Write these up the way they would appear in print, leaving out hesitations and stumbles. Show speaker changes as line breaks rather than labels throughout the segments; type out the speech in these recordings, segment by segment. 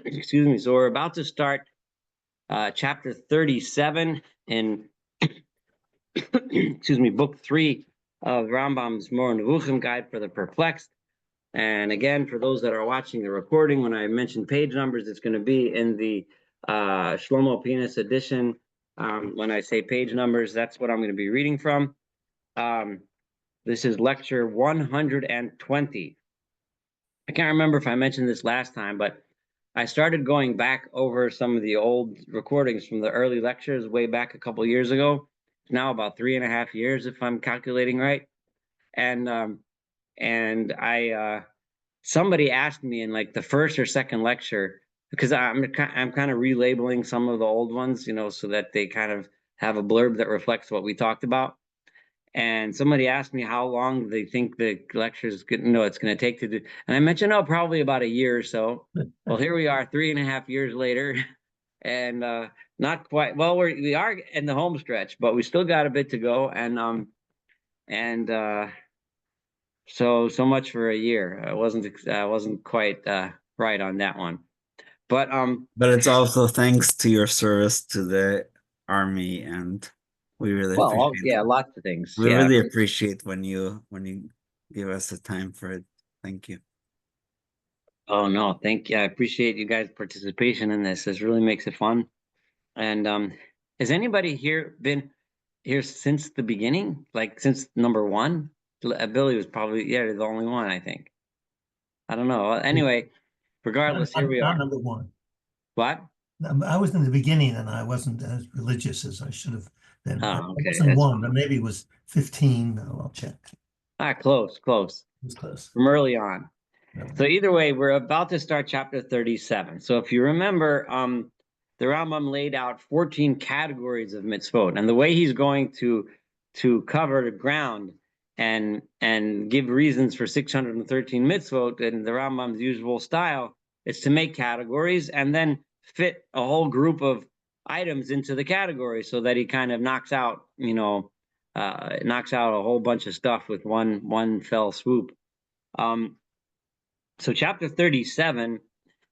Excuse me. So we're about to start chapter 37 in excuse me, book 3 of Rambam's Mor Nevuchim Guide for the Perplexed. And again, for those that are watching the recording, when I mention page numbers, it's going to be in the Shlomo Penis edition. When I say page numbers, that's what I'm going to be reading from. This is lecture 120. I can't remember if I mentioned this last time, but I started going back over some of the old recordings from the early lectures way back a couple years ago. It's now about 3.5 years, if I'm calculating right. And I somebody asked me in like the first or second lecture, because I'm kind of relabeling some of the old ones, so that they kind of have a blurb that reflects what we talked about. And somebody asked me how long they think the lecture is going it's going to take to do. And I mentioned, probably about a year or so. Well, here we are 3.5 years later, and not quite. Well, we are in the home stretch, but we still got a bit to go. And so much for a year. I wasn't quite right on that one. But
it's also thanks to your service to the army, and we really appreciate
yeah, lots of things.
we really appreciate when you give us the time for it. Thank you.
Oh no, thank you. I appreciate you guys' participation in this. This really makes it fun. And has anybody here been here since the beginning? Like since number 1? Billy was probably the only one, I think. I don't know. Anyway, regardless, here we are.
Not number 1.
What?
I was in the beginning, and I wasn't as religious as I should have been.
Oh, okay.
I wasn't 1, but maybe it was 15. I'll check.
Close.
It was close.
From early on.
Yeah.
So either way, we're about to start chapter 37. So if you remember, the Rambam laid out 14 categories of mitzvot, and the way he's going to cover the ground and give reasons for 613 mitzvot in the Rambam's usual style is to make categories and then fit a whole group of items into the category, so that he kind of knocks out a whole bunch of stuff with one fell swoop. So chapter 37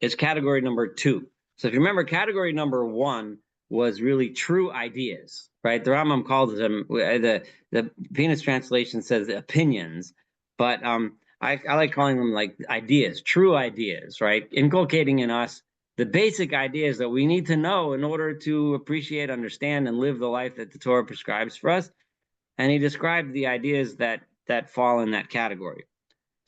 is category number 2. So if you remember, category number 1 was really true ideas, right? The Rambam calls them, the Penis translation says opinions, but I like calling them like ideas, true ideas, right? Inculcating in us the basic ideas that we need to know in order to appreciate, understand, and live the life that the Torah prescribes for us. And he described the ideas that fall in that category.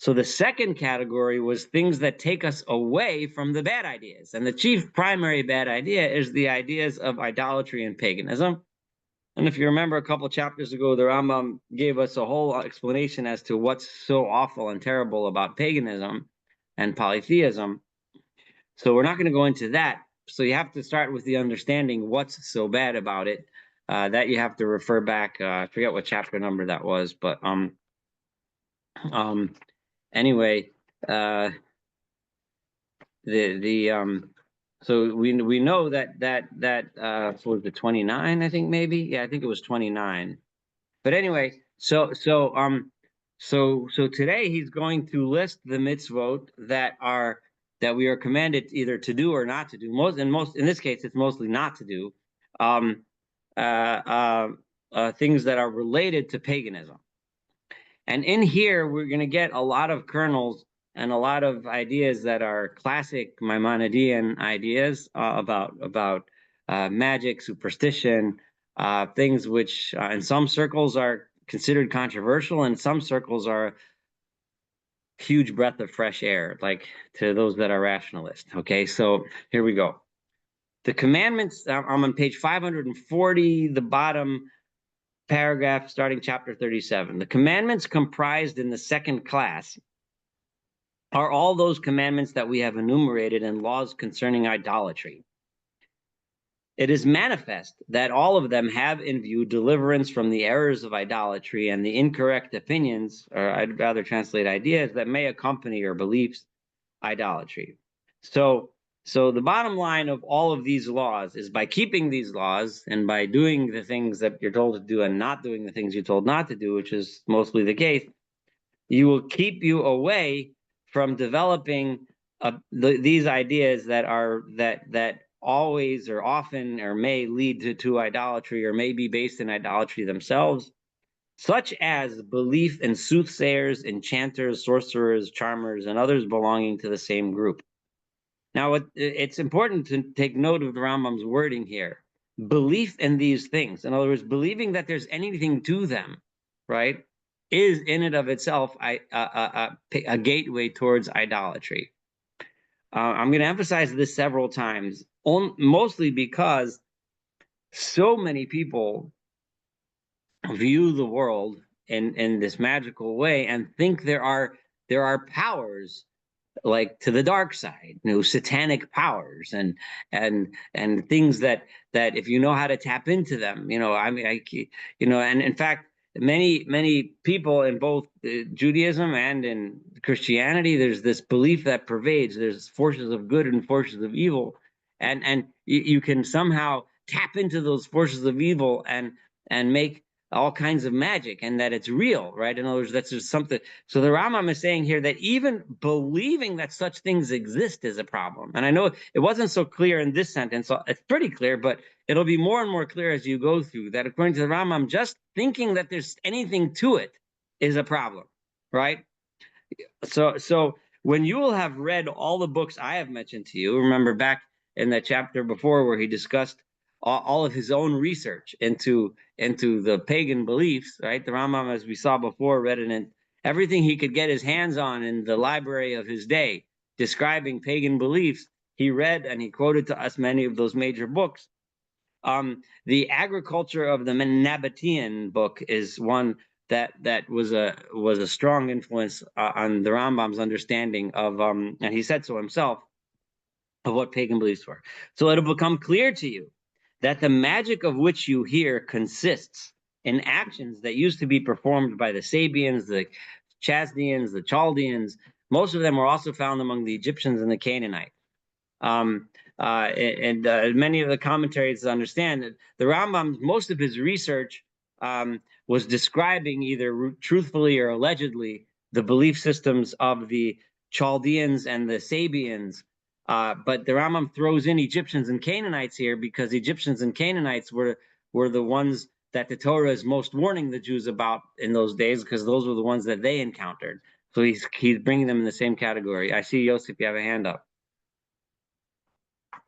So the second category was things that take us away from the bad ideas. And the chief primary bad idea is the ideas of idolatry and paganism. And if you remember a couple of chapters ago, the Rambam gave us a whole explanation as to what's so awful and terrible about paganism and polytheism. So we're not going to go into that. So you have to start with the understanding what's so bad about it. That you have to refer back. I forget what chapter number that was, but anyway, so we know that was the 29, I think, maybe. Yeah, I think it was 29. But anyway, so today he's going to list the mitzvot that we are commanded either to do or not to do. In this case, it's mostly not to do. Things that are related to paganism. And in here, we're going to get a lot of kernels and a lot of ideas that are classic Maimonidean ideas about magic, superstition, things which in some circles are considered controversial, and some circles are huge breath of fresh air, like to those that are rationalists. Okay, so here we go. The commandments, I'm on page 540, the bottom paragraph starting chapter 37. The commandments comprised in the second class are all those commandments that we have enumerated in laws concerning idolatry. It is manifest that all of them have in view deliverance from the errors of idolatry and the incorrect opinions, or I'd rather translate ideas, that may accompany or beliefs idolatry. So the bottom line of all of these laws is by keeping these laws and by doing the things that you're told to do and not doing the things you're told not to do, which is mostly the case, you will keep you away from developing these ideas that are that always or often or may lead to idolatry or may be based in idolatry themselves, such as belief in soothsayers, enchanters, sorcerers, charmers, and others belonging to the same group. Now, it's important to take note of the Rambam's wording here. Belief in these things, in other words, believing that there's anything to them, right, is in and of itself a gateway towards idolatry. I'm going to emphasize this several times, mostly because so many people view the world in this magical way and think there are powers like to the dark side, satanic powers and things that if you know how to tap into them, I mean, and in fact, many people in both Judaism and in Christianity, there's this belief that pervades. There's forces of good and forces of evil, and you can somehow tap into those forces of evil and make all kinds of magic, and that it's real, right? In other words, that's just something. So the Rambam is saying here that even believing that such things exist is a problem. And I know it wasn't so clear in this sentence, so it's pretty clear, but it'll be more and more clear as you go through that according to the Rambam, just thinking that there's anything to it is a problem, right? So when you will have read all the books I have mentioned to you, remember back in that chapter before where he discussed all of his own research into the pagan beliefs, right? The Rambam, as we saw before, read it in everything he could get his hands on in the library of his day, describing pagan beliefs. He read and he quoted to us many of those major books. The Agriculture of the Nabatean book is one that was a strong influence on the Rambam's understanding of, and he said so himself, of what pagan beliefs were. So it'll become clear to you that the magic of which you hear consists in actions that used to be performed by the Sabians, the Chasdeans, the Chaldeans. Most of them were also found among the Egyptians and the Canaanites. Many of the commentaries understand that the Rambam, most of his research was describing either truthfully or allegedly the belief systems of the Chaldeans and the Sabians. But the Rambam throws in Egyptians and Canaanites here because Egyptians and Canaanites were the ones that the Torah is most warning the Jews about in those days, because those were the ones that they encountered. So he's bringing them in the same category. I see, Yosef, you have a hand up.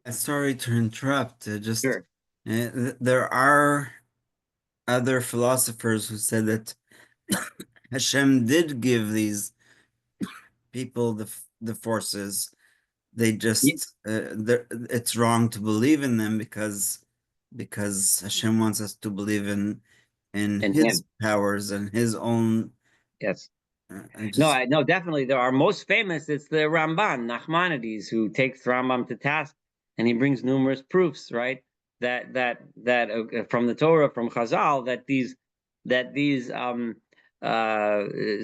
Sorry to interrupt.
Sure.
There are other philosophers who said that Hashem did give these people the forces. They just it's wrong to believe in them because Hashem wants us to believe in his powers and his own.
Yes. No, definitely. There are most famous. It's the Ramban, Nachmanides, who takes Rambam to task, and he brings numerous proofs, right? That from the Torah, from Chazal, that these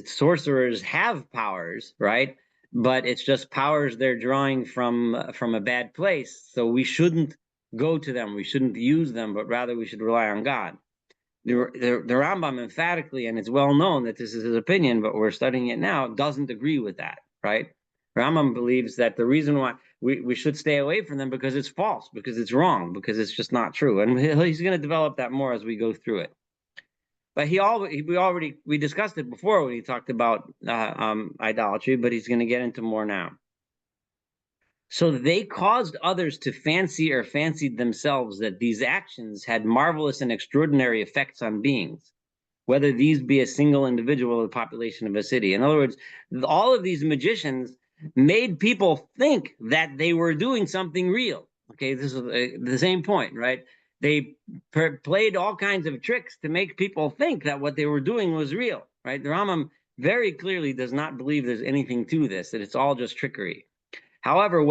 sorcerers have powers, right? But it's just powers they're drawing from a bad place. So we shouldn't go to them. We shouldn't use them, but rather we should rely on God. The Rambam emphatically, and it's well known that this is his opinion, but we're studying it now, doesn't agree with that, right? Rambam believes that the reason why we should stay away from them because it's false, because it's wrong, because it's just not true. And he's going to develop that more as we go through it. But we discussed it before when he talked about idolatry, but he's going to get into more now. So they caused others to fancy or fancied themselves that these actions had marvelous and extraordinary effects on beings, whether these be a single individual or the population of a city. In other words, all of these magicians made people think that they were doing something real. Okay, this is the same point, right? They played all kinds of tricks to make people think that what they were doing was real, right? The Rambam very clearly does not believe there's anything to this, that it's all just trickery. However,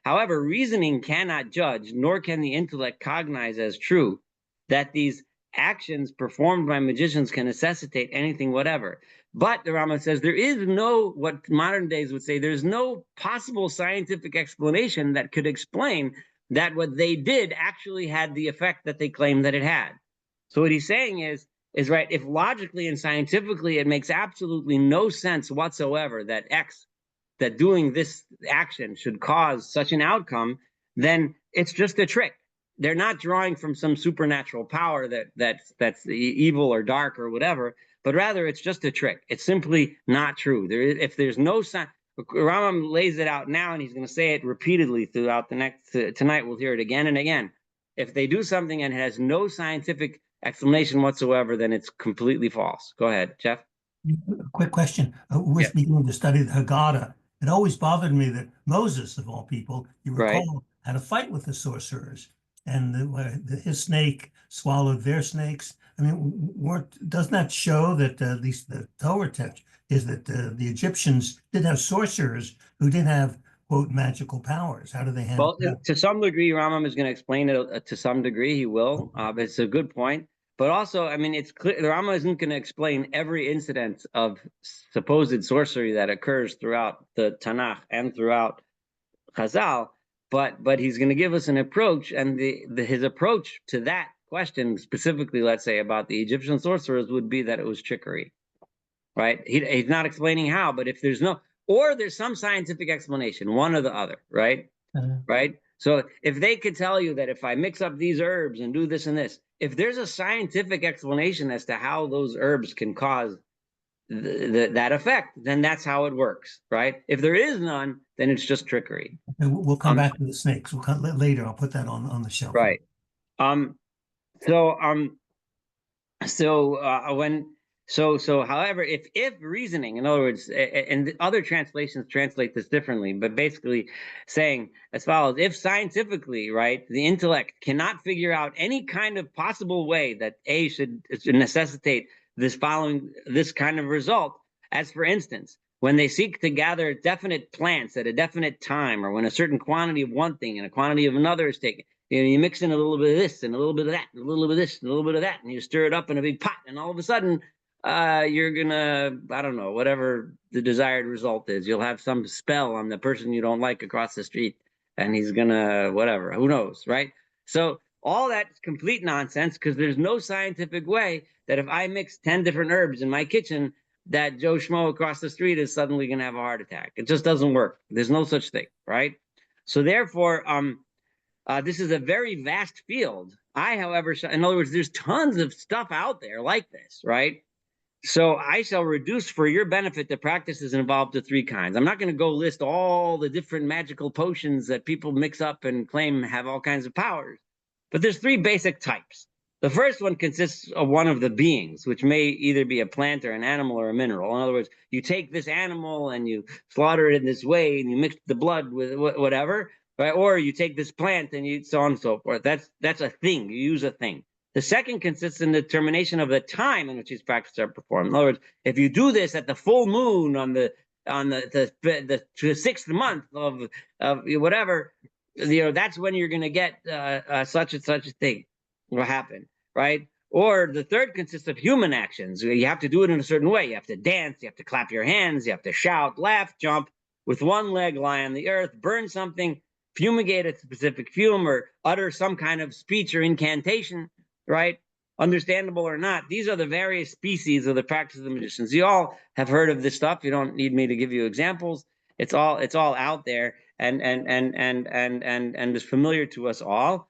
however, reasoning cannot judge, nor can the intellect cognize as true that these actions performed by magicians can necessitate anything whatever. But the Rambam says there is no, what modern days would say, there's no possible scientific explanation that could explain that what they did actually had the effect that they claimed that it had. So what he's saying is right, if logically and scientifically it makes absolutely no sense whatsoever that X, that doing this action should cause such an outcome, then it's just a trick. They're not drawing from some supernatural power that's evil or dark or whatever, but rather it's just a trick. It's simply not true. If there's no sign, Rambam lays it out now, and he's going to say it repeatedly throughout the next tonight. We'll hear it again and again. If they do something and it has no scientific explanation whatsoever, then it's completely false. Go ahead, Jeff.
A quick question. With beginning to study the Haggadah, it always bothered me that Moses, of all people, you recall, had a fight with the sorcerers, and his snake swallowed their snakes. I mean, doesn't that show that at least the Torah text is that the Egyptians did have sorcerers who did have, quote, magical powers? How do they handle that?
To some degree, Rambam is going to explain it. To some degree, he will. It's a good point. But also, I mean, it's clear the Rambam isn't going to explain every incident of supposed sorcery that occurs throughout the Tanakh and throughout Chazal. But he's going to give us an approach, and his approach to that question, specifically, let's say, about the Egyptian sorcerers, would be that it was trickery, right? He's not explaining how, but if there's there's some scientific explanation, one or the other, right? Right? So if they could tell you that if I mix up these herbs and do this and this, if there's a scientific explanation as to how those herbs can cause that effect, then that's how it works, right? If there is none, then it's just trickery.
We'll come back to the snakes. We'll come later. I'll put that on the shelf.
Right. However, if reasoning, in other words, and other translations translate this differently, but basically saying as follows: if scientifically, right, the intellect cannot figure out any kind of possible way that A should necessitate this kind of result, as for instance, when they seek to gather definite plants at a definite time, or when a certain quantity of one thing and a quantity of another is taken, you mix in a little bit of this and a little bit of that, and a little bit of this and a little bit of that, and you stir it up in a big pot, and all of a sudden, you're gonna, I don't know, whatever the desired result is, you'll have some spell on the person you don't like across the street, and he's gonna, whatever, who knows, right? So all that's complete nonsense, because there's no scientific way that if I mix 10 different herbs in my kitchen, that Joe Schmo across the street is suddenly going to have a heart attack. It just doesn't work. There's no such thing, right? So therefore, this is a very vast field. However, in other words, there's tons of stuff out there like this, right? So I shall reduce for your benefit the practices involved to 3 kinds. I'm not going to go list all the different magical potions that people mix up and claim have all kinds of powers, but there's 3 basic types. The first one consists of one of the beings, which may either be a plant or an animal or a mineral. In other words, you take this animal and you slaughter it in this way, and you mix the blood with whatever, right? Or you take this plant and you so on and so forth. That's a thing. You use a thing. The second consists in the determination of the time in which these practices are performed. In other words, if you do this at the full moon on the 6th month of whatever, that's when you're going to get such and such a thing will happen, right? Or the third consists of human actions. You have to do it in a certain way. You have to dance, you have to clap your hands, you have to shout, laugh, jump, with one leg lie on the earth, burn something, fumigate a specific fume, or utter some kind of speech or incantation, right? Understandable or not, these are the various species of the practice of the magicians. You all have heard of this stuff. You don't need me to give you examples. It's all out there and is familiar to us all.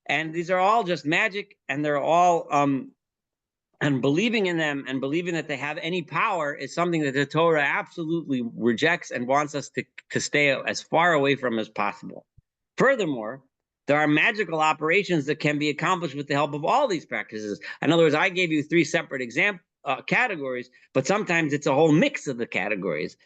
And these are all just magic, and they're all and believing in them and believing that they have any power is something that the Torah absolutely rejects and wants us to stay as far away from as possible. Furthermore, there are magical operations that can be accomplished with the help of all these practices. In other words, I gave you 3 separate categories, but sometimes it's a whole mix of the categories.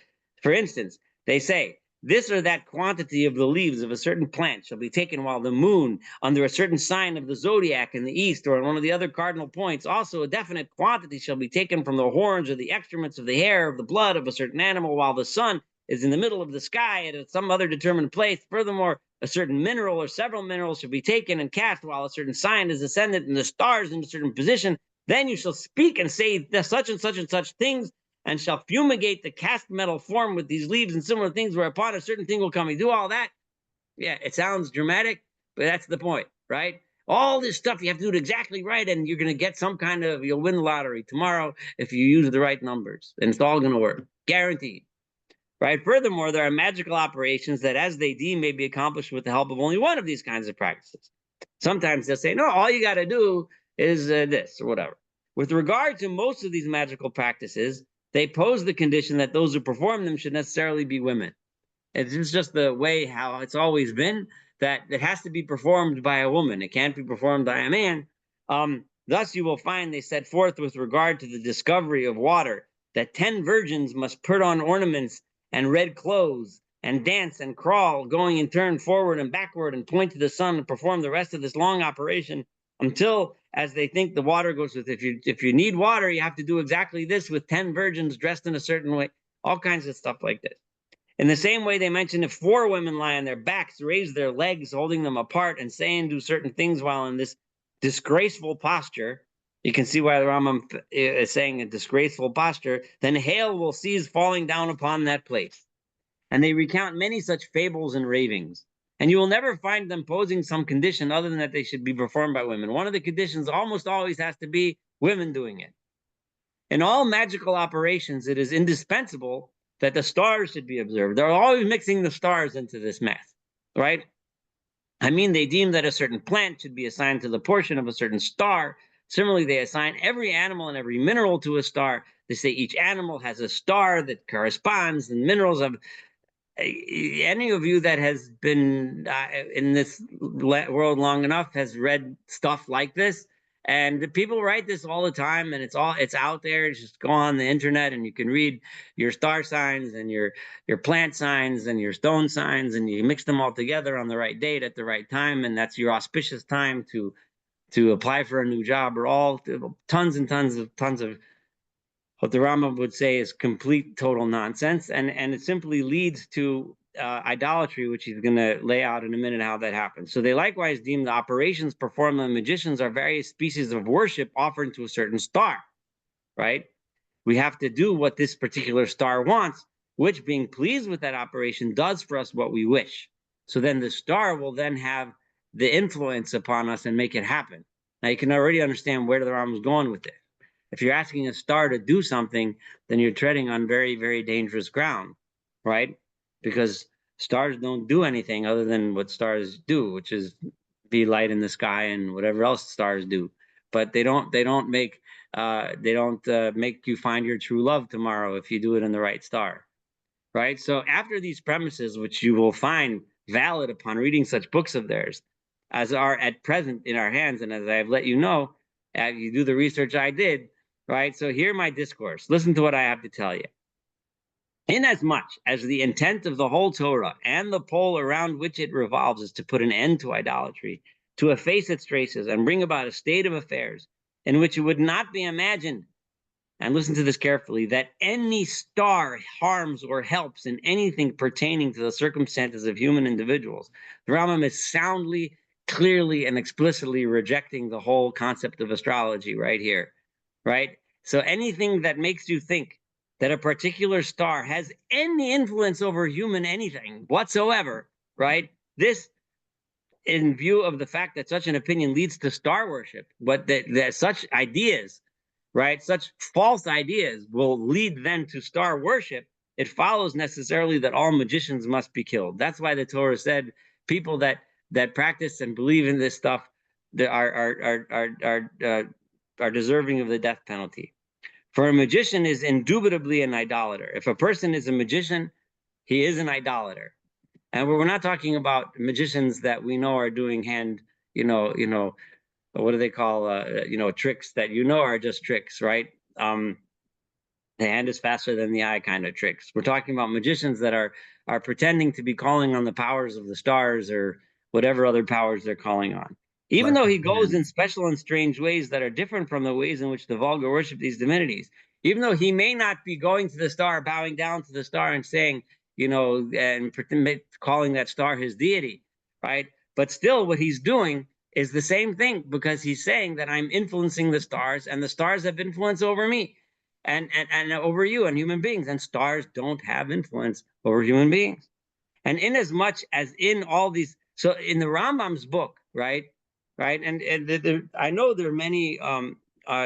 For instance, they say, this or that quantity of the leaves of a certain plant shall be taken while the moon, under a certain sign of the zodiac in the east or on one of the other cardinal points. Also, a definite quantity shall be taken from the horns or the excrements of the hair of the blood of a certain animal while the sun is in the middle of the sky at some other determined place. Furthermore, a certain mineral or several minerals shall be taken and cast while a certain sign is ascendant and the stars in a certain position. Then you shall speak and say such and such things, and shall fumigate the cast metal form with these leaves and similar things, whereupon a certain thing will come. You do all that. Yeah, it sounds dramatic, but that's the point, right? All this stuff, you have to do it exactly right, and you're going to get some kind of, you'll win the lottery tomorrow if you use the right numbers, and it's all going to work, guaranteed. right? Furthermore, there are magical operations that, as they deem, may be accomplished with the help of only one of these kinds of practices. Sometimes they'll say, no, all you got to do is this or whatever. With regard to most of these magical practices, they pose the condition that those who perform them should necessarily be women. It's just the way how it's always been, that it has to be performed by a woman. It can't be performed by a man. Thus, you will find they set forth with regard to the discovery of water that 10 virgins must put on ornaments and red clothes and dance and crawl, going in turn forward and backward and point to the sun and perform the rest of this long operation until, as they think, the water goes with. If you need water, you have to do exactly this with 10 virgins dressed in a certain way. All kinds of stuff like this. In the same way, they mention if 4 women lie on their backs, raise their legs, holding them apart, and say and do certain things while in this disgraceful posture, you can see why the Rambam is saying a disgraceful posture, then hail will cease falling down upon that place. And they recount many such fables and ravings. And you will never find them posing some condition other than that they should be performed by women. One of the conditions almost always has to be women doing it. In all magical operations, it is indispensable that the stars should be observed. They're always mixing the stars into this math, right? I mean, they deem that a certain plant should be assigned to the portion of a certain star. Similarly, they assign every animal and every mineral to a star. They say each animal has a star that corresponds, and minerals have. Any of you that has been in this world long enough has read stuff like this. And people write this all the time, and it's out there. Just go on the internet and you can read your star signs and your plant signs and your stone signs, and you mix them all together on the right date at the right time, and that's your auspicious time to apply for a new job, or all tons and tons of what the Rambam would say is complete total nonsense, and it simply leads to idolatry, which he's going to lay out in a minute how that happens. So they likewise deem the operations performed by magicians are various species of worship offered to a certain star, right? We have to do what this particular star wants, which, being pleased with that operation, does for us what we wish. So then the star will then have the influence upon us and make it happen. Now you can already understand where the Rambam is going with it. If you're asking a star to do something, then you're treading on very, very dangerous ground, right? Because stars don't do anything other than what stars do, which is be light in the sky and whatever else stars do. But they don't make you find your true love tomorrow if you do it in the right star, right? So after these premises, which you will find valid upon reading such books of theirs, as are at present in our hands, and as I have let you know, you do the research I did, right? So hear my discourse. Listen to what I have to tell you. Inasmuch as the intent of the whole Torah and the pole around which it revolves is to put an end to idolatry, to efface its traces, and bring about a state of affairs in which it would not be imagined, and listen to this carefully, that any star harms or helps in anything pertaining to the circumstances of human individuals. The Rambam is soundly, clearly, and explicitly rejecting the whole concept of astrology right here, right? So anything that makes you think that a particular star has any influence over human anything whatsoever, right? This, in view of the fact that such an opinion leads to star worship, but that such ideas, right, such false ideas will lead then to star worship, it follows necessarily that all magicians must be killed. That's why the Torah said people that practice and believe in this stuff are deserving of the death penalty. For a magician is indubitably an idolater. If a person is a magician, he is an idolater. And we're not talking about magicians that we know are doing hand, what do they call, tricks that are just tricks, right? The hand is faster than the eye kind of tricks. We're talking about magicians that are pretending to be calling on the powers of the stars or whatever other powers they're calling on. Even though he goes in special and strange ways that are different from the ways in which the vulgar worship these divinities, even though he may not be going to the star, bowing down to the star and saying, and calling that star his deity, right? But still what he's doing is the same thing, because he's saying that I'm influencing the stars and the stars have influence over me and over you and human beings, and stars don't have influence over human beings. And inasmuch as in all these, so in the Rambam's book, right, and I know there are many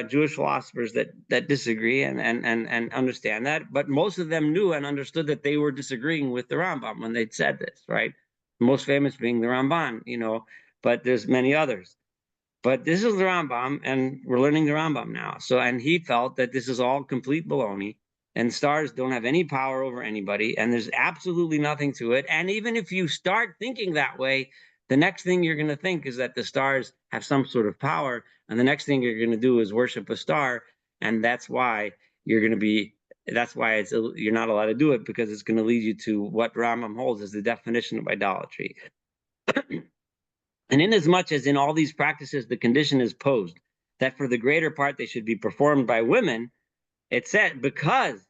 Jewish philosophers that disagree and understand that, but most of them knew and understood that they were disagreeing with the Rambam when they said this, right? Most famous being the Ramban, but there's many others. But this is the Rambam, and we're learning the Rambam now. So, and he felt that this is all complete baloney, and stars don't have any power over anybody, and there's absolutely nothing to it. And even if you start thinking that way, the next thing you're going to think is that the stars have some sort of power, and the next thing you're going to do is worship a star, and that's why you're not allowed to do it, because it's going to lead you to what Rambam holds as the definition of idolatry. And inasmuch as in all these practices the condition is posed that for the greater part they should be performed by women, it said because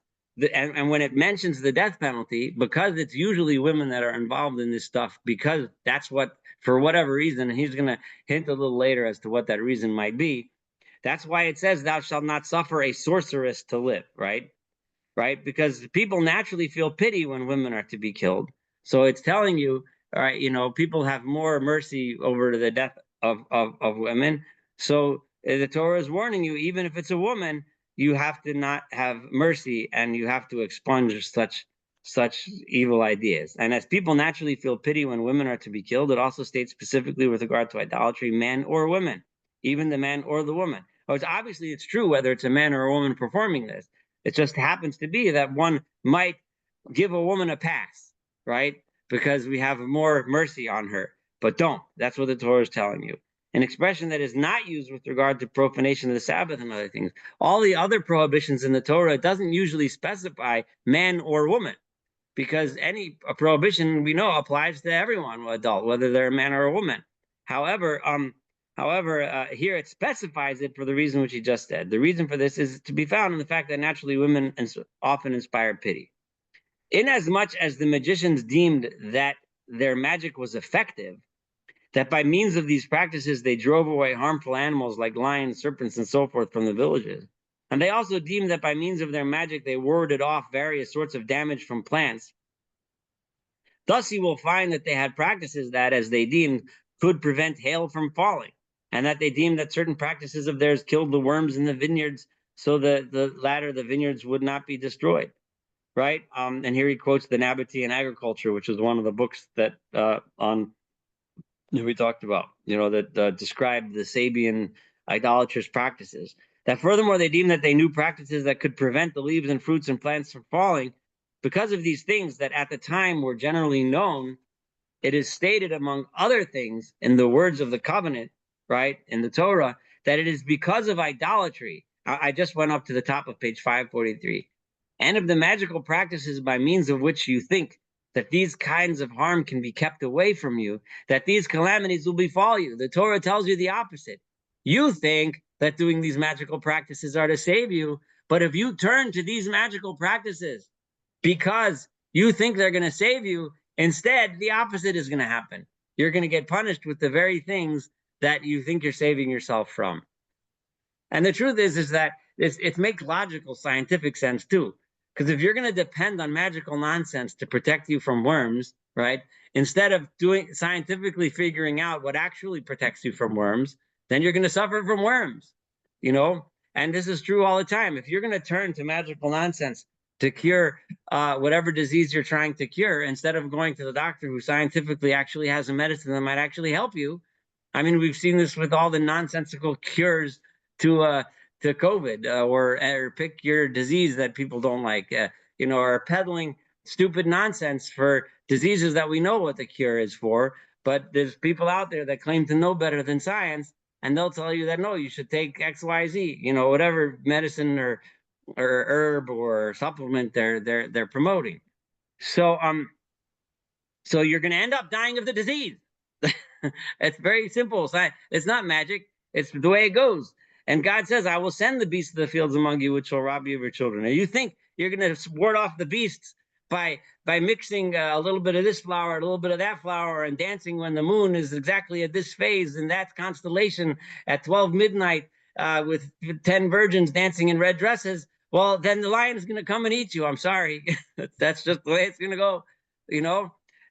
and when it mentions the death penalty, because it's usually women that are involved in this stuff, because that's what, for whatever reason, and he's going to hint a little later as to what that reason might be. That's why it says, "Thou shalt not suffer a sorceress to live," right? Because people naturally feel pity when women are to be killed. So it's telling you, all right, people have more mercy over the death of women. So the Torah is warning you, even if it's a woman, you have to not have mercy, and you have to expunge such evil ideas. And as people naturally feel pity when women are to be killed, it also states specifically with regard to idolatry, man or women, even the man or the woman. Obviously, it's true whether it's a man or a woman performing this. It just happens to be that one might give a woman a pass, right? Because we have more mercy on her, but don't. That's what the Torah is telling you. An expression that is not used with regard to profanation of the Sabbath and other things. All the other prohibitions in the Torah doesn't usually specify man or woman, because any prohibition we know applies to everyone, adult, whether they're a man or a woman. However, here it specifies it for the reason which he just said. The reason for this is to be found in the fact that naturally women often inspire pity. Inasmuch as the magicians deemed that their magic was effective, that by means of these practices they drove away harmful animals like lions, serpents, and so forth from the villages, and they also deemed that by means of their magic they warded off various sorts of damage from plants, thus you will find that they had practices that, as they deemed, could prevent hail from falling, and that they deemed that certain practices of theirs killed the worms in the vineyards, so the vineyards would not be destroyed. Right? And here he quotes the Nabatean Agriculture, which is one of the books that we talked about, that described the Sabian idolatrous practices. That furthermore, they deemed that they knew practices that could prevent the leaves and fruits and plants from falling. Because of these things that at the time were generally known, it is stated, among other things, in the words of the covenant, right, in the Torah, that it is because of idolatry. I just went up to the top of page 543. And of the magical practices by means of which you think that these kinds of harm can be kept away from you, that these calamities will befall you. The Torah tells you the opposite. You think that doing these magical practices are to save you, but if you turn to these magical practices because you think they're going to save you, instead, the opposite is going to happen. You're going to get punished with the very things that you think you're saving yourself from. And the truth is that it makes logical, scientific sense too. Because if you're going to depend on magical nonsense to protect you from worms, right, instead of scientifically figuring out what actually protects you from worms, then you're going to suffer from worms, And this is true all the time. If you're going to turn to magical nonsense to cure whatever disease you're trying to cure, instead of going to the doctor who scientifically actually has a medicine that might actually help you. I mean, we've seen this with all the nonsensical cures to COVID, or pick your disease that people don't like, or peddling stupid nonsense for diseases that we know what the cure is for. But there's people out there that claim to know better than science, and they'll tell you that, no, you should take XYZ, whatever medicine or herb or supplement they're promoting. So you're going to end up dying of the disease. It's very simple. It's not magic. It's the way it goes. And God says, I will send the beasts of the fields among you, which will rob you of your children. And you think you're going to ward off the beasts by mixing a little bit of this flower, a little bit of that flower, and dancing when the moon is exactly at this phase in that constellation at 12 midnight with 10 virgins dancing in red dresses. Well, then the lion is going to come and eat you. I'm sorry. That's just the way it's going to go,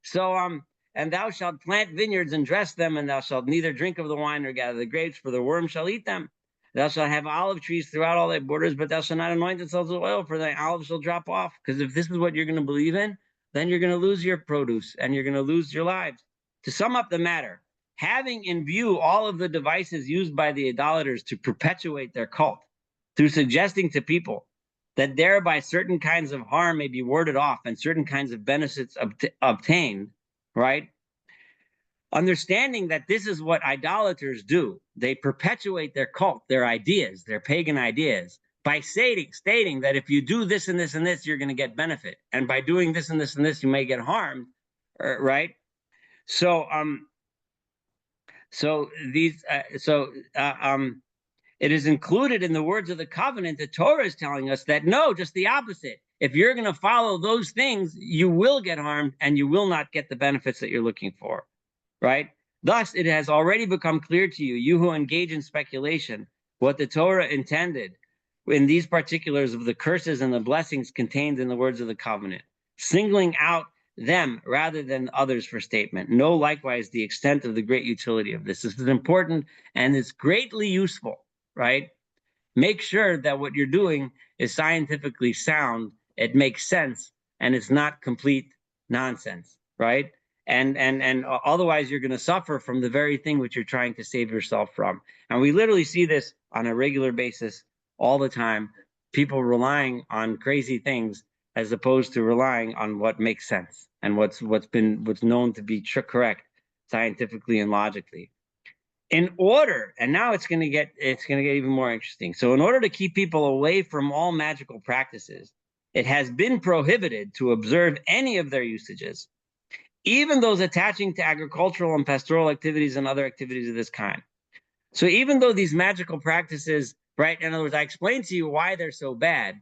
So, and thou shalt plant vineyards and dress them, and thou shalt neither drink of the wine nor gather the grapes, for the worm shall eat them. Thou shalt have olive trees throughout all thy borders, but thou shalt not anoint thyself with oil, for thy olives shall drop off. Because if this is what you're going to believe in, then you're going to lose your produce and you're going to lose your lives. To sum up the matter, having in view all of the devices used by the idolaters to perpetuate their cult, through suggesting to people that thereby certain kinds of harm may be warded off and certain kinds of benefits obtained, right? Understanding that this is what idolaters do. They perpetuate their cult, their ideas, their pagan ideas, by stating that if you do this and this and this, you're going to get benefit. And by doing this and this and this, you may get harmed, right? So, it is included in the words of the covenant. The Torah is telling us that no, just the opposite. If you're going to follow those things, you will get harmed and you will not get the benefits that you're looking for, right? Thus, it has already become clear to you, you who engage in speculation, what the Torah intended in these particulars of the curses and the blessings contained in the words of the covenant, singling out them rather than others for statement. Know likewise the extent of the great utility of this. This is important and it's greatly useful, right? Make sure that what you're doing is scientifically sound, it makes sense, and it's not complete nonsense, right? And otherwise you're going to suffer from the very thing which you're trying to save yourself from. And we literally see this on a regular basis all the time, people relying on crazy things as opposed to relying on what makes sense and what's known to be correct scientifically and logically. In order, and now it's going to get even more interesting. So in order to keep people away from all magical practices, it has been prohibited to observe any of their usages, even those attaching to agricultural and pastoral activities and other activities of this kind. So even though these magical practices, right, in other words, I explained to you why they're so bad,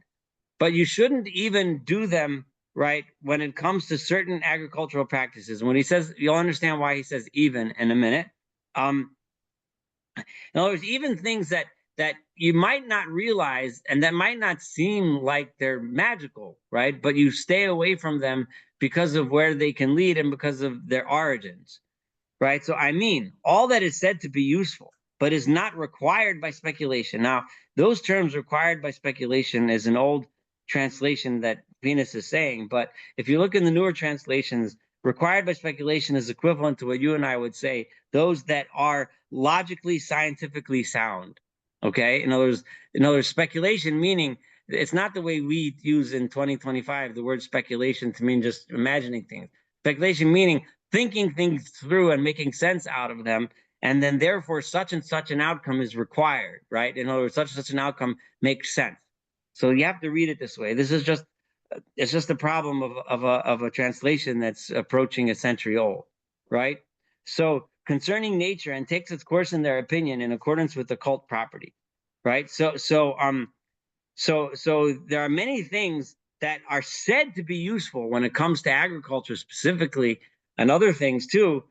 but you shouldn't even do them, right, when it comes to certain agricultural practices. When he says, you'll understand why he says even in a minute. In other words, even things that you might not realize and that might not seem like they're magical, right? But you stay away from them because of where they can lead and because of their origins, right? So I mean, all that is said to be useful, but is not required by speculation. Now, those terms required by speculation is an old translation that Venus is saying, but if you look in the newer translations, required by speculation is equivalent to what you and I would say, those that are logically, scientifically sound. Okay? In other words, speculation meaning it's not the way we use in 2025 the word speculation to mean just imagining things. Speculation meaning thinking things through and making sense out of them, and then therefore such and such an outcome is required, right? In other words, such and such an outcome makes sense. So you have to read it this way. This is just it's just a problem of a translation that's approaching a century old, right? So concerning nature and takes its course in their opinion in accordance with the cult property, right? So there are many things that are said to be useful when it comes to agriculture specifically, and other things too,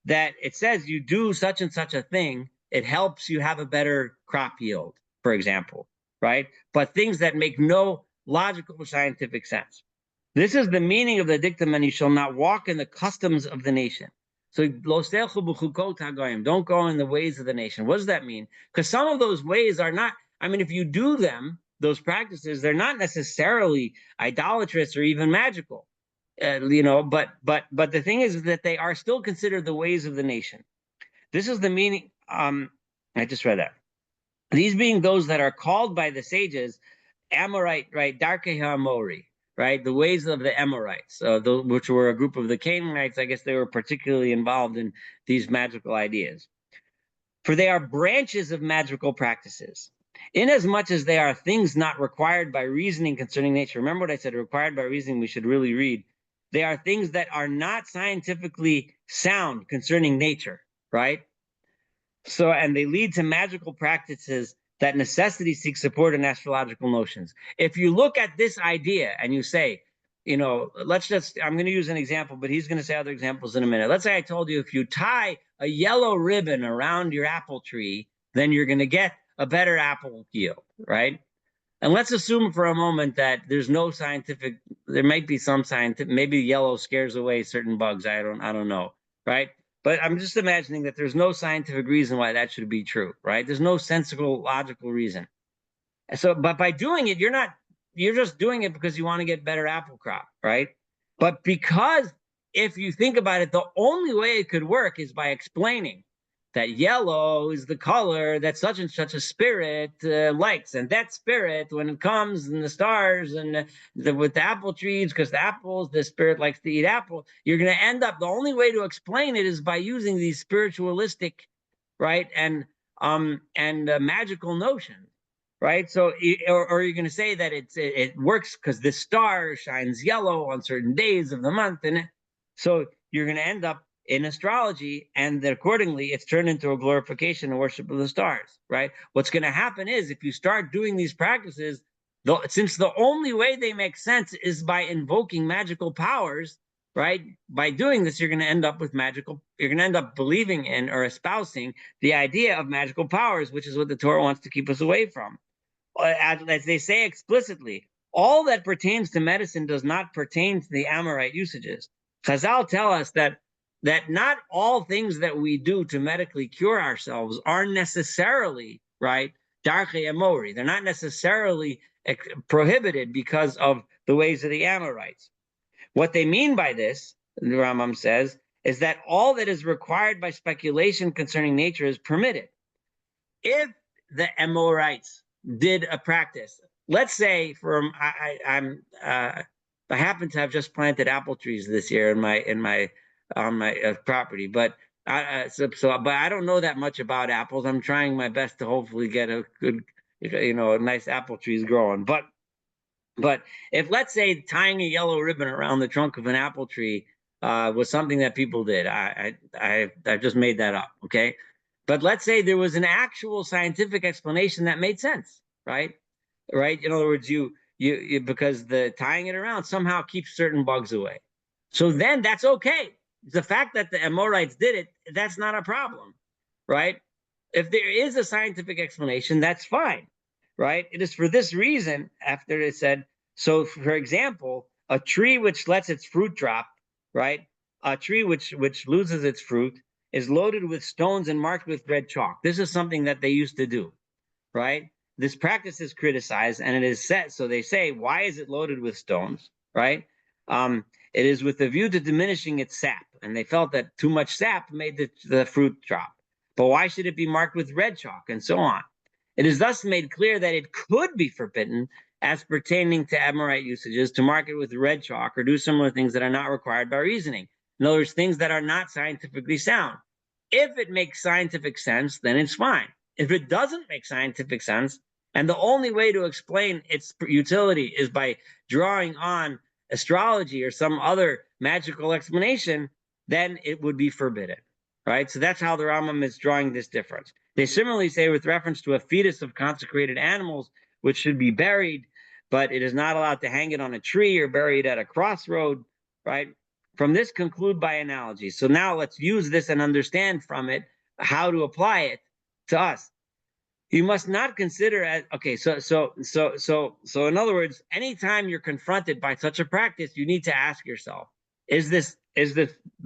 that it says you do such and such a thing, it helps you have a better crop yield, for example, right? But things that make no logical or scientific sense. This is the meaning of the dictum, and you shall not walk in the customs of the nation. So don't go in the ways of the nation. What does that mean? Because some of those ways are not, I mean, if you do them, those practices, they're not necessarily idolatrous or even magical. But the thing is that they are still considered the ways of the nation. This is the meaning. I just read that. These being those that are called by the sages Amorite, right? Darkei Ha'amori, right? The ways of the Amorites, which were a group of the Canaanites. I guess they were particularly involved in these magical ideas. For they are branches of magical practices, inasmuch as they are things not required by reasoning concerning nature. Remember what I said, required by reasoning, we should really read. They are things that are not scientifically sound concerning nature, right? So, and they lead to magical practices that necessity seeks support in astrological notions. If you look at this idea and you say, I'm going to use an example, but he's going to say other examples in a minute. Let's say I told you if you tie a yellow ribbon around your apple tree, then you're going to get a better apple yield, right? And let's assume for a moment that there's no there might be some scientific, maybe yellow scares away certain bugs. I don't know, right? But I'm just imagining that there's no scientific reason why that should be true, right? There's no sensible, logical reason. So, but by doing it, you're just doing it because you want to get better apple crop, right? But because if you think about it, the only way it could work is by explaining that yellow is the color that such and such a spirit likes, and that spirit, when it comes in the stars and with the apple trees, because the spirit likes to eat apple. You're going to end up. The only way to explain it is by using these spiritualistic, right, and magical notions. Right, so or you're going to say that it works because this star shines yellow on certain days of the month, and so you're going to end up in astrology, and accordingly, it's turned into a glorification and worship of the stars. Right. What's going to happen is if you start doing these practices, since the only way they make sense is by invoking magical powers. Right. By doing this, you're going to end up with you're going to end up believing in or espousing the idea of magical powers, which is what the Torah wants to keep us away from. As they say explicitly, all that pertains to medicine does not pertain to the Amorite usages. Chazal tell us that not all things that we do to medically cure ourselves are necessarily, right, darkei Amori. They're not necessarily prohibited because of the ways of the Amorites. What they mean by this, the Rambam says, is that all that is required by speculation concerning nature is permitted. If the Amorites did a practice, let's say I happen to have just planted apple trees this year on my property, but but I don't know that much about apples. I'm trying my best to hopefully get a good, nice apple trees growing. But if, let's say, tying a yellow ribbon around the trunk of an apple tree was something that people did, I just made that up, okay? But let's say there was an actual scientific explanation that made sense, right? Right. In other words, you because the tying it around somehow keeps certain bugs away. So then that's okay. The fact that the Amorites did it, that's not a problem, right? If there is a scientific explanation, that's fine, right? It is for this reason, after it said, so for example, a tree which lets its fruit drop, right? A tree which loses its fruit is loaded with stones and marked with red chalk. This is something that they used to do, right? This practice is criticized, and it is set. So they say, why is it loaded with stones, right? It is with the view to diminishing its sap, and they felt that too much sap made the fruit drop. But why should it be marked with red chalk, and so on? It is thus made clear that it could be forbidden, as pertaining to Amorite usages, to mark it with red chalk or do similar things that are not required by reasoning. In other words, things that are not scientifically sound. If it makes scientific sense, then it's fine. If it doesn't make scientific sense, and the only way to explain its utility is by drawing on astrology or some other magical explanation, then it would be forbidden, right? So that's how the Rambam is drawing this difference. They similarly say, with reference to a fetus of consecrated animals, which should be buried, but it is not allowed to hang it on a tree or bury it at a crossroad, right? From this, conclude by analogy. So now let's use this and understand from it how to apply it to us. You must not consider as okay. So in other words, anytime you're confronted by such a practice, you need to ask yourself: is this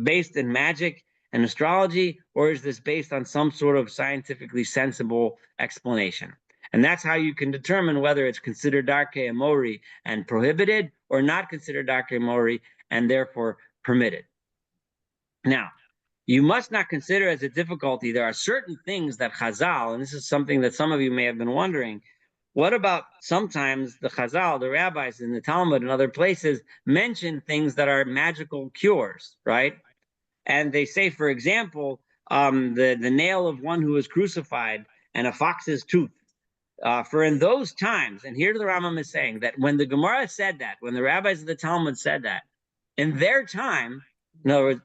based in magic and astrology, or is this based on some sort of scientifically sensible explanation? And that's how you can determine whether it's considered darkei Amori and prohibited, or not considered darkei Amori and therefore permitted. Now, you must not consider as a difficulty, there are certain things that Chazal, and this is something that some of you may have been wondering, what about sometimes the Chazal, the rabbis in the Talmud and other places, mention things that are magical cures, right? And they say, for example, the nail of one who was crucified and a fox's tooth. For in those times, and here the Rambam is saying that when the Gemara said that, when the rabbis of the Talmud said that, in their time, in other words,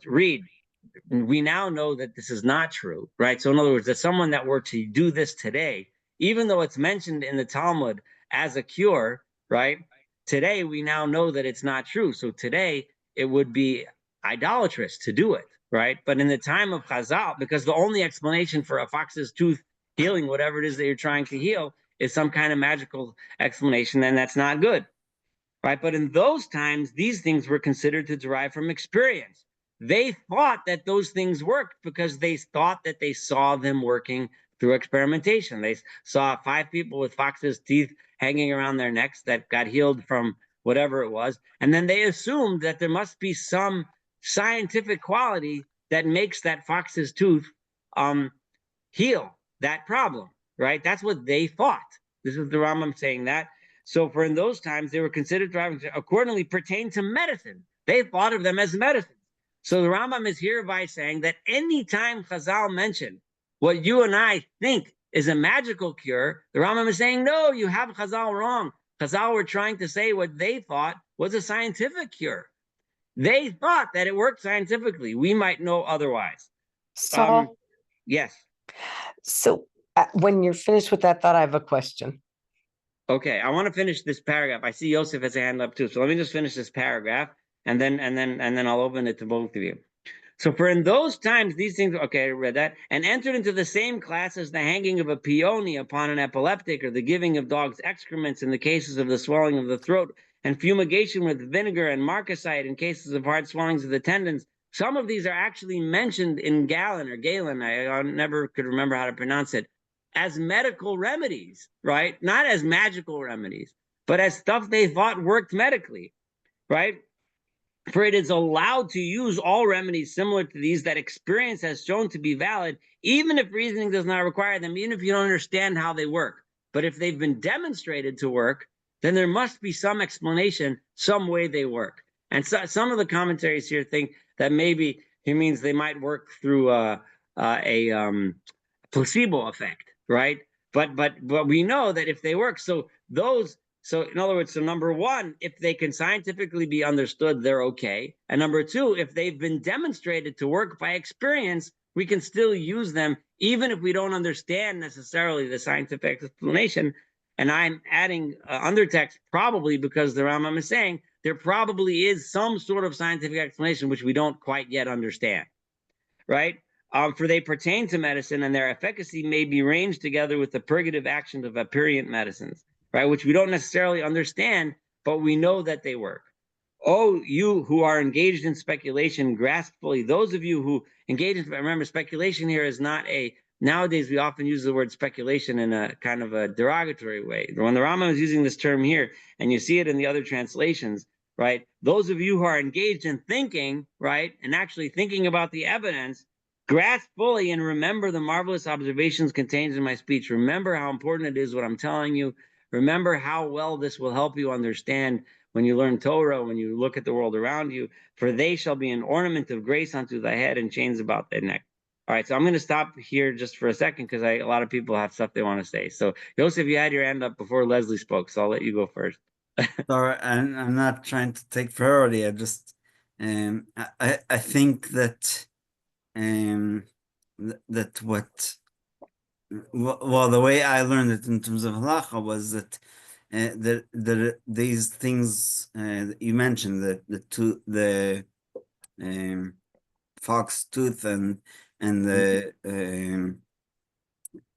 we now know that this is not true, right? So in other words, that someone that were to do this today, even though it's mentioned in the Talmud as a cure, right? Today, we now know that it's not true. So today, it would be idolatrous to do it, right? But in the time of Chazal, because the only explanation for a fox's tooth healing whatever it is that you're trying to heal is some kind of magical explanation, then that's not good, right? But in those times, these things were considered to derive from experience. they thought that those things worked because they thought that they saw them working through experimentation. They saw 5 people with fox's teeth hanging around their necks that got healed from whatever it was. And then they assumed that there must be some scientific quality that makes that fox's tooth heal that problem, right? That's what they thought. This is the Rambam saying that. So for in those times, they were considered to accordingly pertain to medicine. They thought of them as medicine. So the Rambam is hereby saying that anytime Chazal mention what you and I think is a magical cure, the Rambam is saying, no, you have Chazal wrong. Chazal were trying to say what they thought was a scientific cure. They thought that it worked scientifically. We might know otherwise.
So,
yes.
So when you're finished with that thought, I have a question.
Okay, I want to finish this paragraph. I see Yosef has a hand up too. So let me just finish this paragraph, and then I'll open it to both of you. So for in those times, these things, okay, I read that, and entered into the same class as the hanging of a peony upon an epileptic, or the giving of dogs' excrements in the cases of the swelling of the throat, and fumigation with vinegar and marcasite in cases of hard swellings of the tendons. Some of these are actually mentioned in Galen, I never could remember how to pronounce it, as medical remedies, right? Not as magical remedies, but as stuff they thought worked medically, right? For it is allowed to use all remedies similar to these that experience has shown to be valid, even if reasoning does not require them, even if you don't understand how they work. But if they've been demonstrated to work, then there must be some explanation, some way they work. And so some of the commentaries here think that maybe he means they might work through a placebo effect, right? But we know that if they work, so in other words, so number one, if they can scientifically be understood, they're okay. And number two, if they've been demonstrated to work by experience, we can still use them, even if we don't understand necessarily the scientific explanation. And I'm adding undertext probably because the Rambam is saying there probably is some sort of scientific explanation which we don't quite yet understand, right? For they pertain to medicine, and their efficacy may be ranged together with the purgative actions of aperient medicines, right? Which we don't necessarily understand, but we know that they work. Oh, you who are engaged in speculation, grasp fully. Those of you who engage in, remember, speculation here is not a, nowadays we often use the word speculation in a kind of a derogatory way. When the Rambam is using this term here, and you see it in the other translations, right? Those of you who are engaged in thinking, right, and actually thinking about the evidence, grasp fully and remember the marvelous observations contained in my speech. Remember how important it is what I'm telling you. Remember how well this will help you understand when you learn Torah, when you look at the world around you. For they shall be an ornament of grace unto thy head and chains about thy neck. All right, so I'm going to stop here just for a second because a lot of people have stuff they want to say. So, Yosef, you had your hand up before Leslie spoke, so I'll let you go first.
Sorry, I'm not trying to take priority. I just, I think that, that what, well, the way I learned it in terms of halacha was that, these things that you mentioned, the fox tooth and the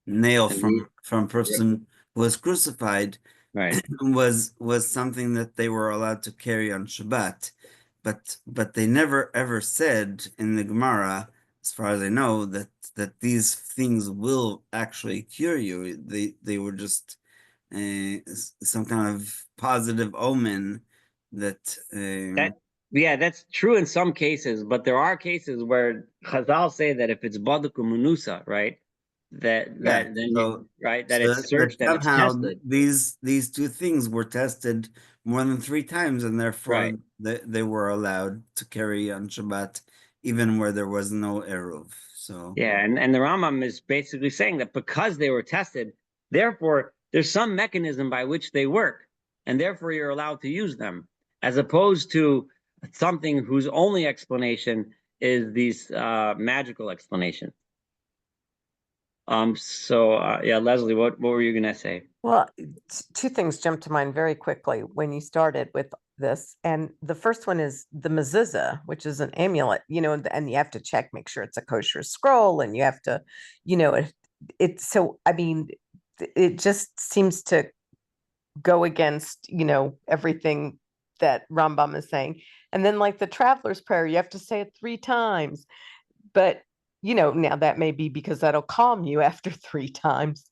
nail from person who was crucified,
right,
was something that they were allowed to carry on Shabbat, but they never ever said in the Gemara, as far as I know, that these things will actually cure you. They were just some kind of positive omen that.
Yeah, that's true in some cases, but there are cases where Chazal say that if it's Baduku Munusa, right, it's searched, that it's tested.
These two things were tested more than 3 times, and therefore
right.
they were allowed to carry on Shabbat, even where there was no Eruv. So
yeah, and the Rambam is basically saying that because they were tested, therefore there's some mechanism by which they work, and therefore you're allowed to use them, as opposed to something whose only explanation is these magical explanations. Yeah, Leslie, what were you gonna say?
Well, 2 things jumped to mind very quickly when you started with this. And the first one is the mezuzah, which is an amulet, and you have to check, make sure it's a kosher scroll, and you have to, it's so, I mean, it just seems to go against, everything that Rambam is saying. And then like the traveler's prayer, you have to say it 3 times. But, now that may be because that'll calm you after 3 times.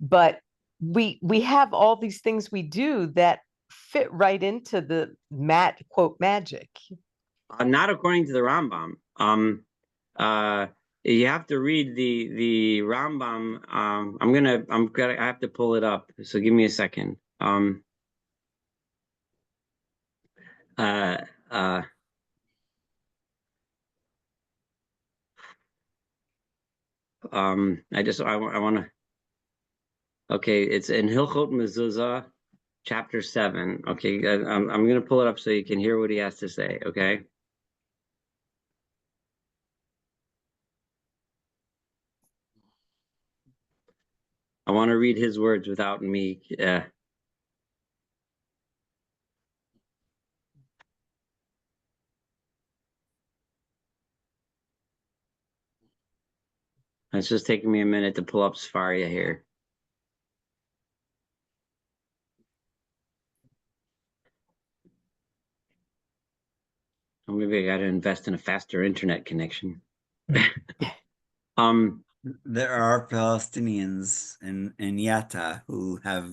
But we have all these things we do that fit right into the quote magic.
Not according to the Rambam. You have to read the Rambam. I have to pull it up. So give me a second. I want to. Okay, it's in Hilchot Mezuzah, chapter 7. Okay, I'm going to pull it up so you can hear what he has to say. Okay. I want to read his words without me. It's just taking me a minute to pull up Sfaria here. Or maybe I got to invest in a faster internet connection.
There are Palestinians in Yatta who have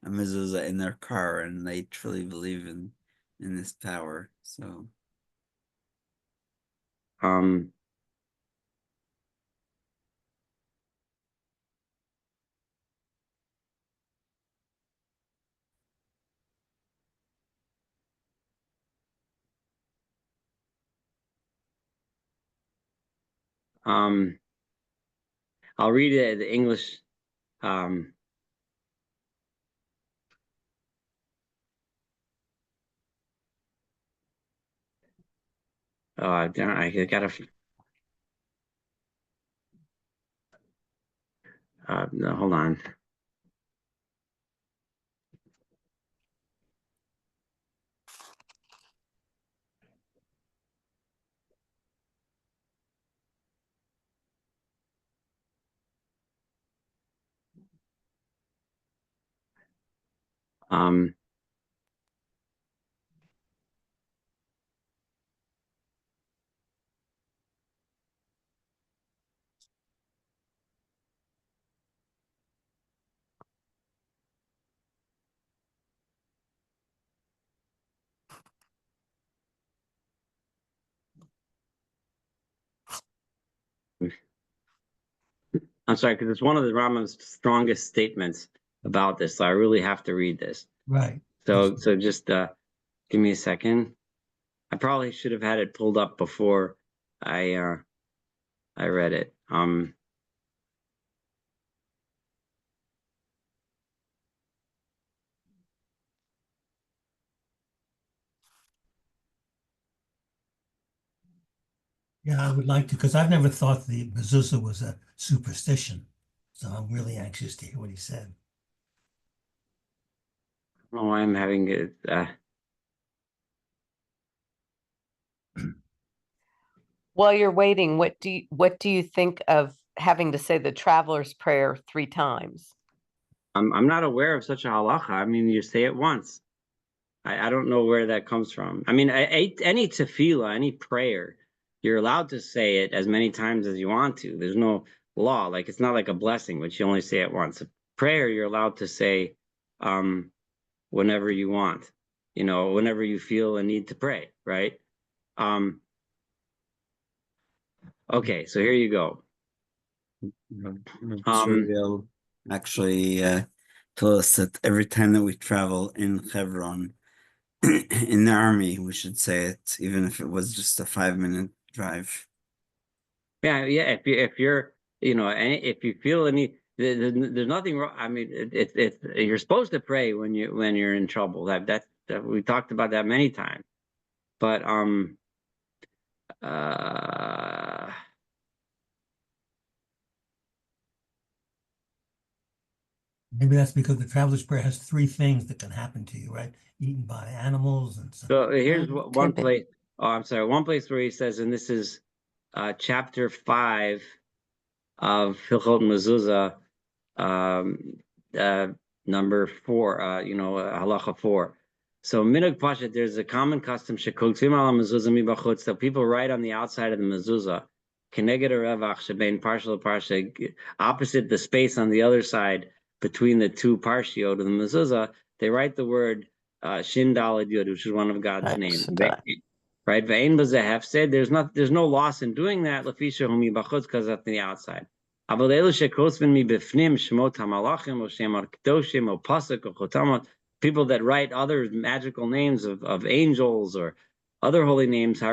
a mezuzah in their car, and they truly believe in this power. So,
I'll read it the English. I gotta. No, hold on. I'm sorry, because it's one of the Rambam's strongest statements about this. So I really have to read this.
Right.
So just give me a second. I probably should have had it pulled up before I read it.
Yeah, I would like to, because I've never thought the mezuzah was a superstition. So I'm really anxious to hear what he said.
I don't know why I'm having it.
While you're waiting, what do you think of having to say the traveler's prayer 3 times?
I'm not aware of such a halacha. I mean, you say it once. I don't know where that comes from. I mean, any tefillah, any prayer, you're allowed to say it as many times as you want to. There's no law. Like, it's not like a blessing, which you only say it once. A prayer, you're allowed to say whenever you want, whenever you feel a need to pray, right? Okay, so here you go.
They'll actually tell us that every time that we travel in Hebron, in the army, we should say it, even if it was just a 5-minute drive.
Yeah. If you're, if you feel any, there's nothing wrong. I mean, it's you're supposed to pray when you're in trouble. That we talked about that many times. But
Maybe that's because the traveler's prayer has 3 things that can happen to you, right? Eaten by animals and so.
So here's one
Could be.
place. Oh, I'm sorry. One place where he says, and this is chapter 5 of Hilchot Mezuzah, number 4. Halacha 4. So minhag pashat, there's a common custom shekotzim ala mezuzah mibachutz, that people write on the outside of the mezuzah, keneged revach shebein parsha parsha, opposite the space on the other side between the two parshiot of the mezuzah, they write the word Shin Daled Yud, which is one of God's names. Right? Ve'ein b'zeh hefsed, there's no loss in doing that, lefisha hu mibachutz, because that's the outside. Aval elu shekotzvin mibifnim shmot hamalachim o shemar kedoshim o pasuk o chotamot, people that write other magical names of angels or other holy names, they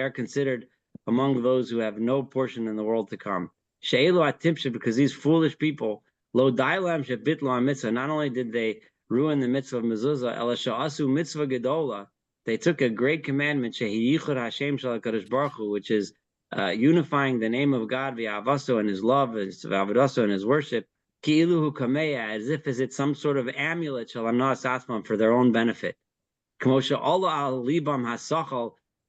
are considered among those who have no portion in the world to come. Because these foolish people, not only did they ruin the mitzvah of mezuzah, they took a great commandment, which is unifying the name of God and his love, and his worship, as if it's some sort of amulet for their own benefit.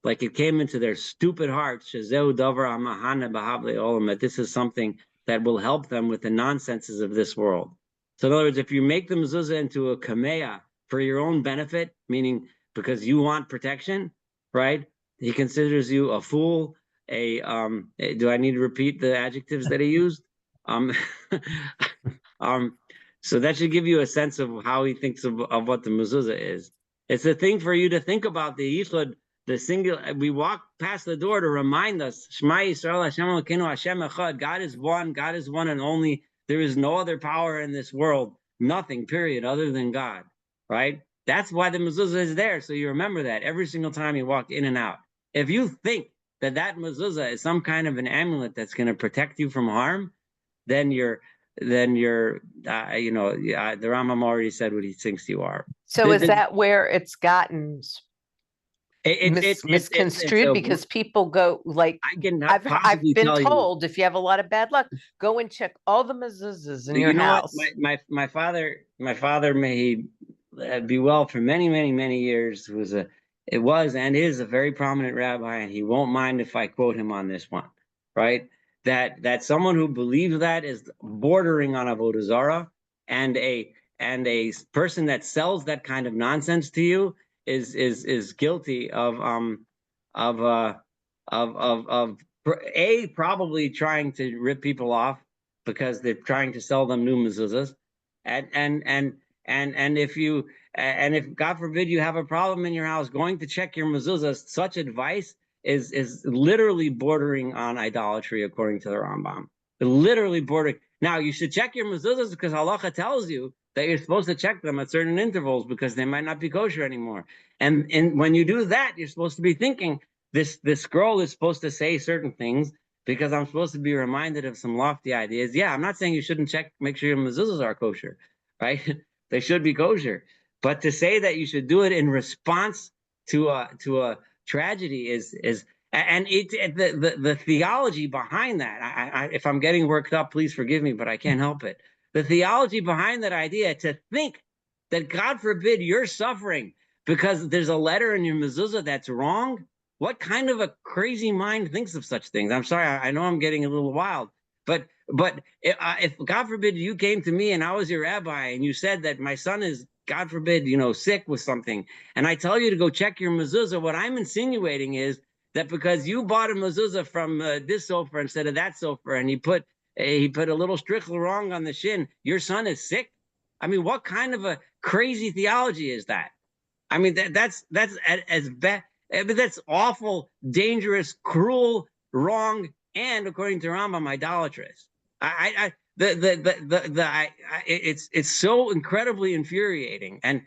Like it came into their stupid hearts, that this is something that will help them with the nonsenses of this world. So in other words, if you make the mezuzah into a kameya for your own benefit, meaning because you want protection, right? He considers you a fool, do I need to repeat the adjectives that he used? So that should give you a sense of how he thinks of what the mezuzah is. It's a thing for you to think about the yichud, the singular. We walk past the door to remind us, Shema Yisrael, Hashem Elokeinu, Hashem Echad. God is one and only. There is no other power in this world, nothing, period, other than God, right? That's why the mezuzah is there, so you remember that every single time you walk in and out. If you think that mezuzah is some kind of an amulet that's going to protect you from harm, then you're the Rambam already said what he thinks you are.
So is that where it's gotten misconstrued? Because people go like, I've been told, if you have a lot of bad luck, go and check all the mezuzahs in your house.
My father, may he be well for many, many, many years, was and is a very prominent rabbi, and he won't mind if I quote him on this one, right? That someone who believes that is bordering on avodah zarah, and a person that sells that kind of nonsense to you is guilty of probably trying to rip people off because they're trying to sell them new mezuzahs, and if God forbid you have a problem in your house, going to check your mezuzahs, such advice is literally bordering on idolatry, according to the Rambam. Literally bordering. Now, you should check your mezuzahs because halacha tells you that you're supposed to check them at certain intervals because they might not be kosher anymore. And when you do that, you're supposed to be thinking, this scroll is supposed to say certain things because I'm supposed to be reminded of some lofty ideas. Yeah, I'm not saying you shouldn't make sure your mezuzahs are kosher, right? They should be kosher. But to say that you should do it in response to a tragedy the theology behind that, if I'm getting worked up, please forgive me, but I can't help it. The theology behind that idea, to think that God forbid you're suffering because there's a letter in your mezuzah that's wrong. What kind of a crazy mind thinks of such things? I'm sorry, I know I'm getting a little wild, but if God forbid you came to me and I was your rabbi and you said that my son is, God forbid, sick with something, and I tell you to go check your mezuzah, what I'm insinuating is that because you bought a mezuzah from this sofer instead of that sofer, and he put a little strichel wrong on the shin, your son is sick. I mean, what kind of a crazy theology is that? I mean, that's as bad. That's awful, dangerous, cruel, wrong, and according to Rambam, idolatrous. It's so incredibly infuriating. And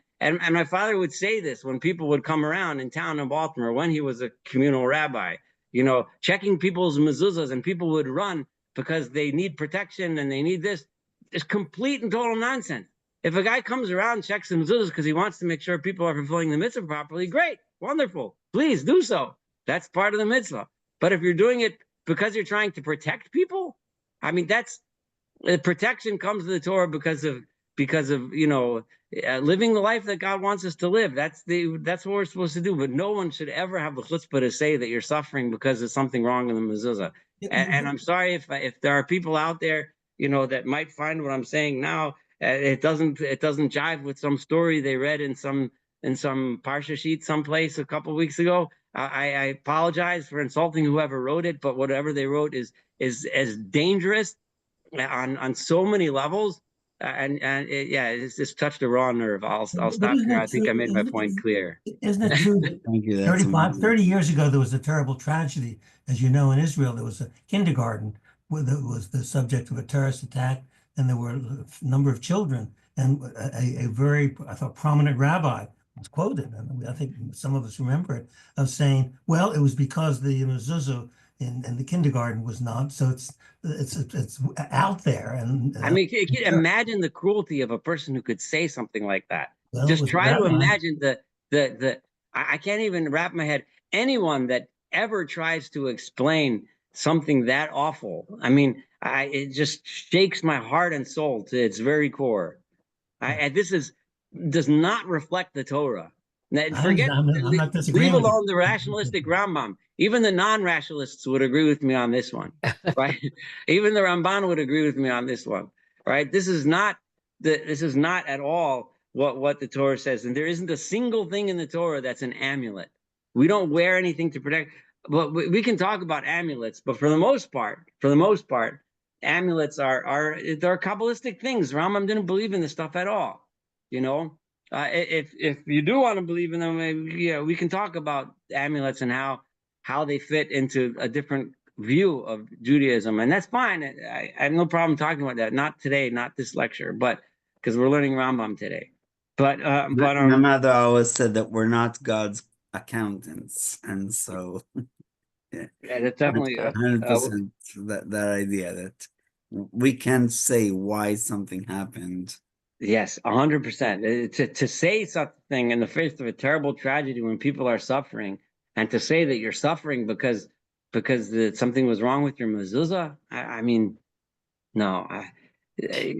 my father would say this when people would come around in town in Baltimore when he was a communal rabbi, checking people's mezuzahs, and people would run because they need protection and they need this. It's complete and total nonsense. If a guy comes around and checks the mezuzahs because he wants to make sure people are fulfilling the mitzvah properly, great, wonderful, please do so. That's part of the mitzvah. But if you're doing it because you're trying to protect people, I mean, protection comes to the Torah because of living the life that God wants us to live. That's what we're supposed to do. But no one should ever have the chutzpah to say that you're suffering because there's something wrong in the mezuzah. And I'm sorry if there are people out there, that might find what I'm saying now It doesn't jive with some story they read in some parsha sheet someplace a couple of weeks ago. I apologize for insulting whoever wrote it, but whatever they wrote is as dangerous on so many levels. It's just touched a raw nerve. I'll stop here. I think I made my point clear.
Isn't it true that
Thank you. That's
30 years ago, there was a terrible tragedy. As you know, in Israel, there was a kindergarten where was the subject of a terrorist attack, and there were a number of children. And a very, I thought, prominent rabbi was quoted, and I think some of us remember it, of saying, well, it was because the mezuzah in the kindergarten was not, so it's out there. And
I mean, can you imagine the cruelty of a person who could say something like that?
well,
Just try to imagine I can't even wrap my head. Anyone that ever tries to explain something that awful, I mean, it just shakes my heart and soul to its very core. This does not reflect the Torah. Forget,
I'm not disagreeing
leave
with
alone
you.
the rationalistic Rambam. Even the non-rationalists would agree with me on this one, right? Even the Ramban would agree with me on this one, right? This is not at all what the Torah says, and there isn't a single thing in the Torah that's an amulet. We don't wear anything to protect. But we can talk about amulets, but for the most part, amulets they're Kabbalistic things. Rambam didn't believe in this stuff at all, you know. If you do want to believe in them, we can talk about amulets and how they fit into a different view of Judaism, and that's fine. I have no problem talking about that. Not today, not this lecture, but because we're learning Rambam today.
My mother always said that we're not God's accountants, and so
yeah, that's definitely
100% that idea that we can't say why something happened.
Yes, 100%. To say something in the face of a terrible tragedy when people are suffering, and to say that you're suffering because something was wrong with your mezuzah, I mean, no,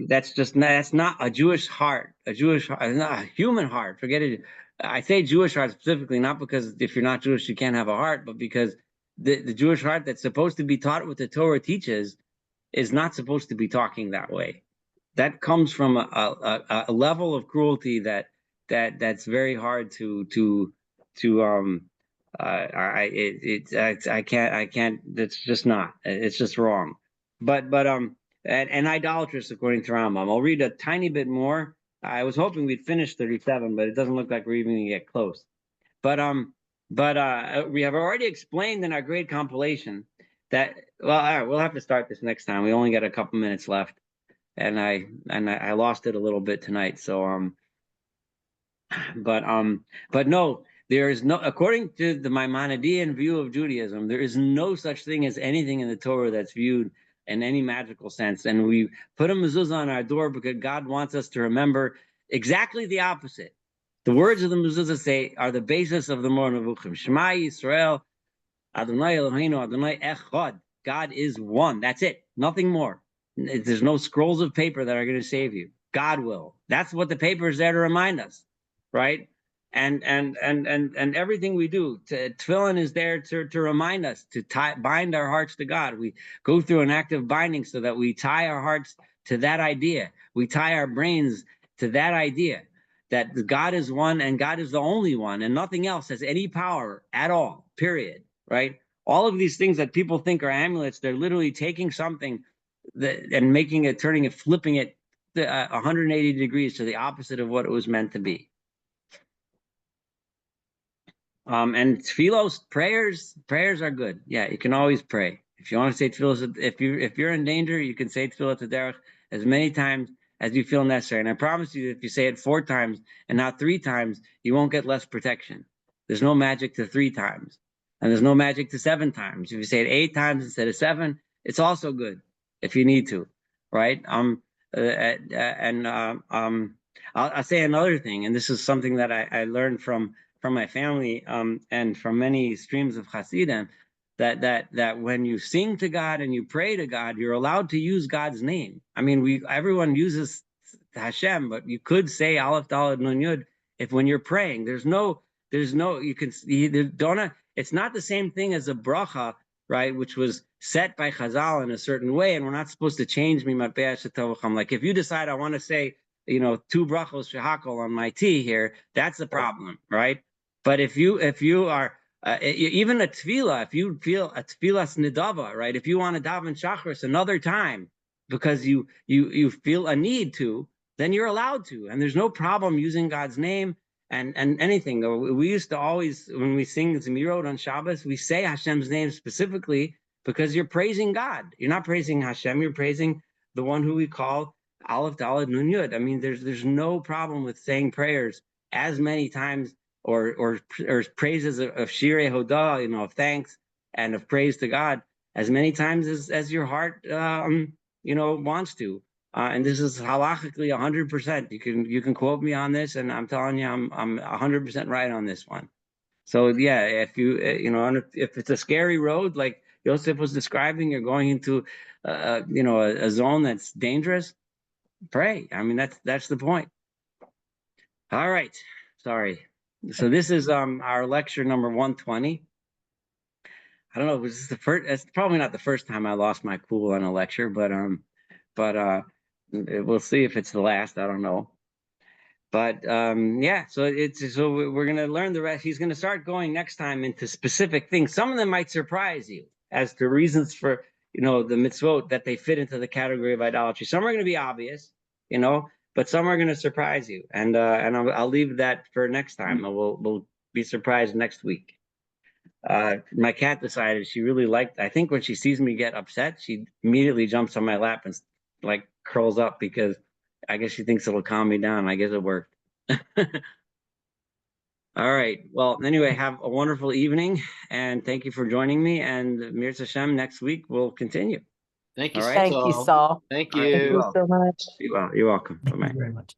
that's not a Jewish heart, not a human heart. Forget it. I say Jewish heart specifically, not because if you're not Jewish you can't have a heart, but because the Jewish heart that's supposed to be taught what the Torah teaches is not supposed to be talking that way. That comes from a level of cruelty that's very hard to I can't it's just not, it's just wrong. But and idolatrous according to Rambam. I'll read a tiny bit more. I was hoping we'd finish 37, but it doesn't look like we're even gonna get close. But we have already explained in our great compilation that, well, all right, we'll have to start this next time. We only got a couple minutes left, and I lost it a little bit tonight. So but no, there is no, according to the Maimonidean view of Judaism, there is no such thing as anything in the Torah that's viewed in any magical sense. And we put a mezuzah on our door because God wants us to remember exactly the opposite. The words of the mezuzah say are the basis of the Moreh Nevuchim. Shema Yisrael, Adonai Eloheinu, Adonai Echad. God is one. That's it. Nothing more. There's no scrolls of paper that are going to save you. God will. That's what the paper is there to remind us, right? And everything we do, tefillin is there to remind us to bind our hearts to God. We go through an act of binding so that we tie our hearts to that idea. We tie our brains to that idea that God is one and God is the only one, and nothing else has any power at all, period, right? All of these things that people think are amulets, they're literally taking something and making it, turning it, flipping it 180 degrees to the opposite of what it was meant to be. And tefillos, prayers are good. Yeah, you can always pray. If you want to say tefillos, if you're in danger, you can say tefillah to derech as many times as you feel necessary. And I promise you, if you say it 4 times and not 3 times, you won't get less protection. There's no magic to 3 times, and there's no magic to 7 times. If you say it 8 times instead of 7, it's also good if you need to, right? I'll say another thing, and this is something that I learned from my family and from many streams of Hasidim, that when you sing to God and you pray to God, you're allowed to use God's name. I mean, everyone uses Hashem, but you could say Aleph Daled Nun Yud if when you're praying. There's no you can don't. It's not the same thing as a bracha, right? Which was set by Chazal in a certain way, and we're not supposed to change Mimat Be'ashet Tovacham. Like if you decide I want to say 2 brachos shehakol on my tea here, that's the problem, right? But if you are even a tefillah, if you feel a tefillas nidava, right? If you want to daven shachris another time because you feel a need to, then you're allowed to, and there's no problem using God's name and anything. We used to always, when we sing Zemirot on Shabbos, we say Hashem's name specifically because you're praising God. You're not praising Hashem, you're praising the one who we call Aleph Daled Nun Yud. I mean, there's no problem with saying prayers as many times or praises of Shirei Hodah, of thanks and of praise to God as many times as your heart wants to. And this is halachically 100%. You can quote me on this, and I'm telling you, I'm 100% right on this one. So yeah, if you if it's a scary road like Yosef was describing, you're going into a zone that's dangerous, pray. I mean, that's the point. All right, sorry. So this is our lecture number 120. I don't know, was this the first? It's probably not the first time I lost my cool on a lecture, but we'll see if it's the last. I don't know. But yeah, so we're gonna learn the rest. He's gonna start going next time into specific things. Some of them might surprise you as to reasons for the mitzvot that they fit into the category of idolatry. Some are gonna be obvious, but some are gonna surprise you. And I'll leave that for next time. We'll be surprised next week. My cat decided she really liked. I think when she sees me get upset, she immediately jumps on my lap and like curls up because I guess she thinks it'll calm me down. I guess it worked. All right. Well, anyway, have a wonderful evening, and thank you for joining me. And Mir Hashem, next week we'll continue.
Thank you.
All right.
Thank you, Saul.
Thank
All right,
you.
Thank you so much.
You're welcome.
Thank
Bye-bye.
you very much.